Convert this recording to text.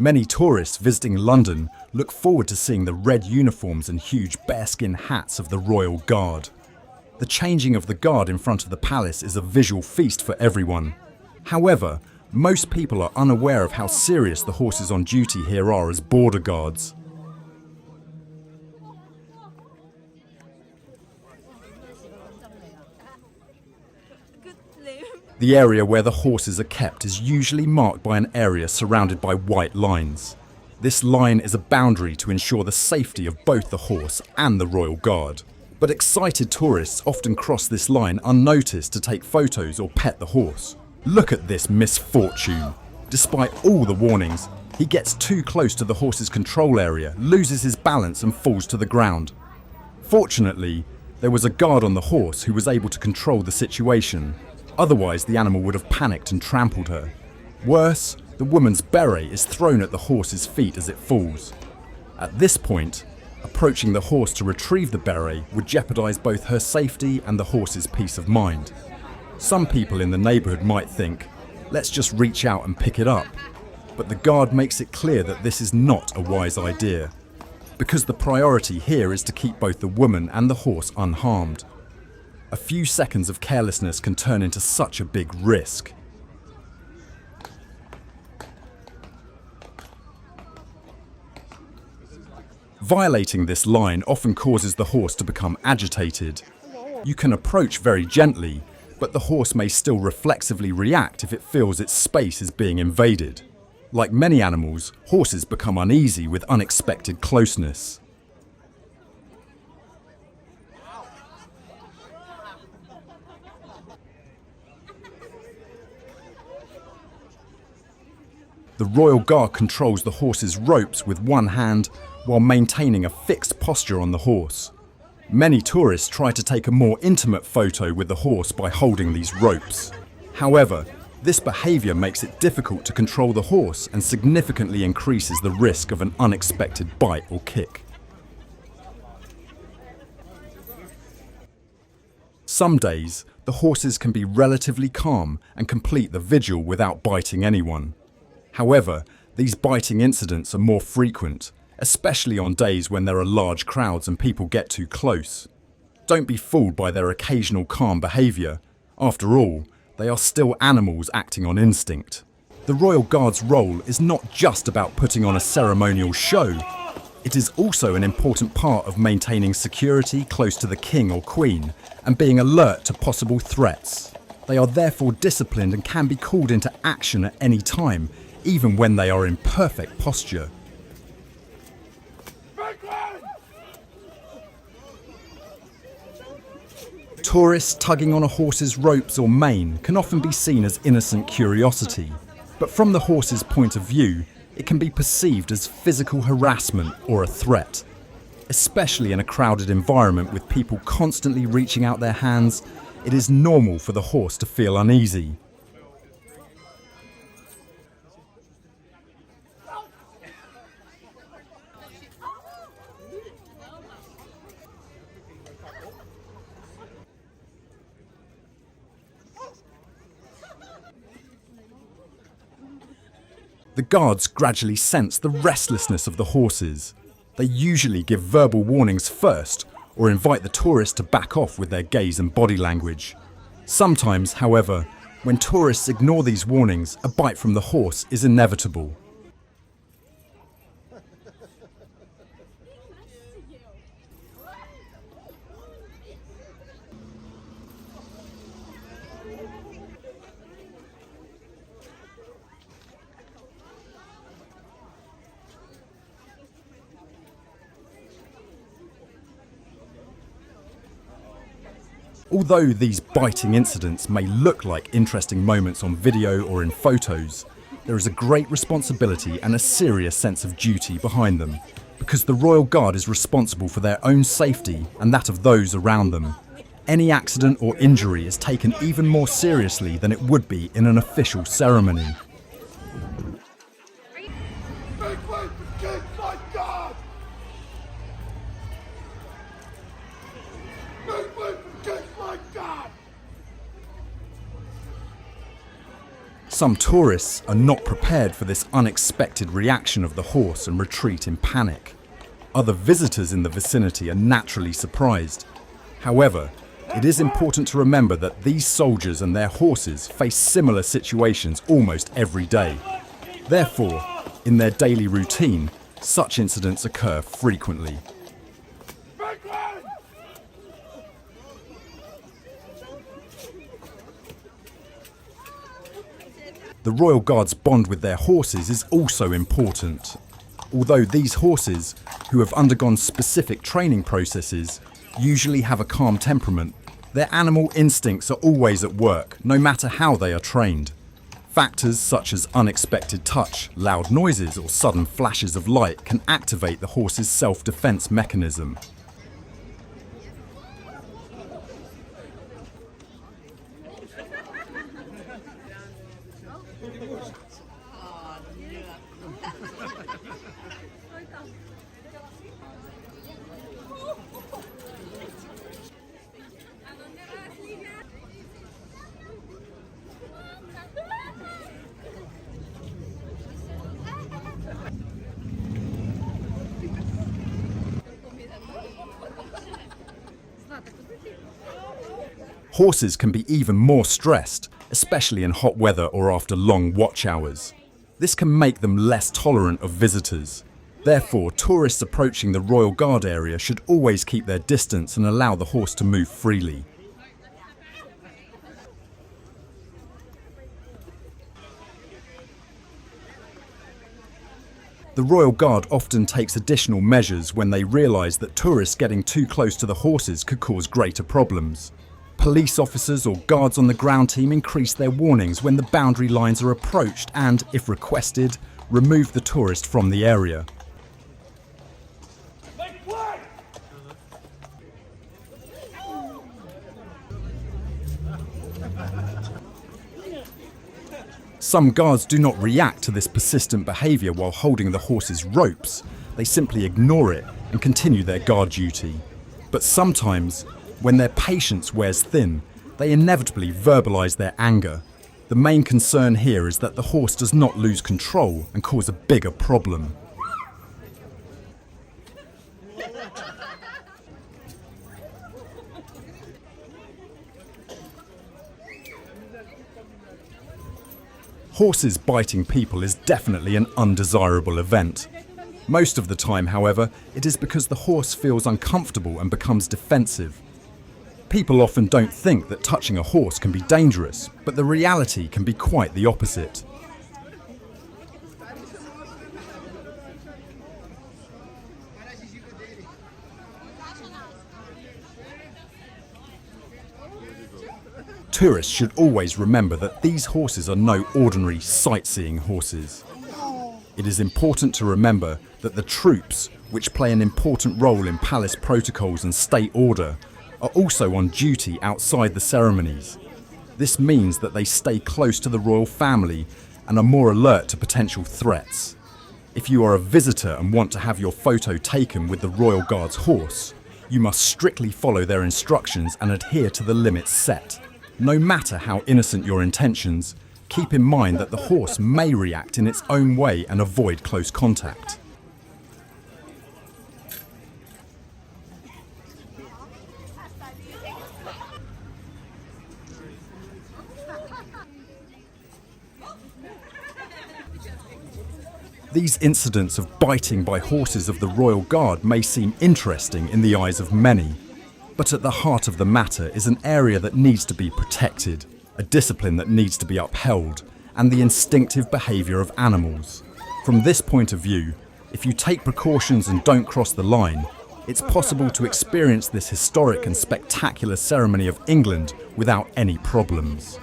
Many tourists visiting London look forward to seeing the red uniforms and huge bearskin hats of the Royal Guard. The changing of the guard in front of the palace is a visual feast for everyone. However, most people are unaware of how serious the horses on duty here are as border guards. The area where the horses are kept is usually marked by an area surrounded by white lines. This line is a boundary to ensure the safety of both the horse and the Royal Guard. But excited tourists often cross this line unnoticed to take photos or pet the horse. Look at this misfortune. Despite all the warnings, he gets too close to the horse's control area, loses his balance and falls to the ground. Fortunately, there was a guard on the horse who was able to control the situation. Otherwise, the animal would have panicked and trampled her. Worse, the woman's beret is thrown at the horse's feet as it falls. At this point, approaching the horse to retrieve the beret would jeopardize both her safety and the horse's peace of mind. Some people in the neighborhood might think, let's just reach out and pick it up. But the guard makes it clear that this is not a wise idea, because the priority here is to keep both the woman and the horse unharmed. A few seconds of carelessness can turn into such a big risk. Violating this line often causes the horse to become agitated. You can approach very gently, but the horse may still reflexively react if it feels its space is being invaded. Like many animals, horses become uneasy with unexpected closeness. The Royal Guard controls the horse's ropes with one hand while maintaining a fixed posture on the horse. Many tourists try to take a more intimate photo with the horse by holding these ropes. However, this behavior makes it difficult to control the horse and significantly increases the risk of an unexpected bite or kick. Some days, the horses can be relatively calm and complete the vigil without biting anyone. However, these biting incidents are more frequent, especially on days when there are large crowds and people get too close. Don't be fooled by their occasional calm behaviour. After all, they are still animals acting on instinct. The Royal Guard's role is not just about putting on a ceremonial show. It is also an important part of maintaining security close to the King or Queen and being alert to possible threats. They are therefore disciplined and can be called into action at any time, even when they are in perfect posture. Tourists tugging on a horse's ropes or mane can often be seen as innocent curiosity, but from the horse's point of view, it can be perceived as physical harassment or a threat. Especially in a crowded environment with people constantly reaching out their hands, it is normal for the horse to feel uneasy. The guards gradually sense the restlessness of the horses. They usually give verbal warnings first, or invite the tourist to back off with their gaze and body language. Sometimes, however, when tourists ignore these warnings, a bite from the horse is inevitable. Although these biting incidents may look like interesting moments on video or in photos, there is a great responsibility and a serious sense of duty behind them, because the Royal Guard is responsible for their own safety and that of those around them. Any accident or injury is taken even more seriously than it would be in an official ceremony. Some tourists are not prepared for this unexpected reaction of the horse and retreat in panic. Other visitors in the vicinity are naturally surprised. However, it is important to remember that these soldiers and their horses face similar situations almost every day. Therefore, in their daily routine, such incidents occur frequently. The Royal Guard's bond with their horses is also important. Although these horses, who have undergone specific training processes, usually have a calm temperament, their animal instincts are always at work, no matter how they are trained. Factors such as unexpected touch, loud noises, or sudden flashes of light can activate the horse's self-defense mechanism. Horses can be even more stressed, especially in hot weather or after long watch hours. This can make them less tolerant of visitors. Therefore, tourists approaching the Royal Guard area should always keep their distance and allow the horse to move freely. The Royal Guard often takes additional measures when they realise that tourists getting too close to the horses could cause greater problems. Police officers or guards on the ground team increase their warnings when the boundary lines are approached and, if requested, remove the tourist from the area. Some guards do not react to this persistent behaviour while holding the horse's ropes. They simply ignore it and continue their guard duty. But sometimes, when their patience wears thin, they inevitably verbalise their anger. The main concern here is that the horse does not lose control and cause a bigger problem. Horses biting people is definitely an undesirable event. Most of the time, however, it is because the horse feels uncomfortable and becomes defensive. People often don't think that touching a horse can be dangerous, but the reality can be quite the opposite. Tourists should always remember that these horses are no ordinary sightseeing horses. It is important to remember that the troops, which play an important role in palace protocols and state order, are also on duty outside the ceremonies. This means that they stay close to the royal family and are more alert to potential threats. If you are a visitor and want to have your photo taken with the Royal Guard's horse, you must strictly follow their instructions and adhere to the limits set. No matter how innocent your intentions, keep in mind that the horse may react in its own way and avoid close contact. These incidents of biting by horses of the Royal Guard may seem interesting in the eyes of many, but at the heart of the matter is an area that needs to be protected, a discipline that needs to be upheld, and the instinctive behaviour of animals. From this point of view, if you take precautions and don't cross the line, it's possible to experience this historic and spectacular ceremony of England without any problems.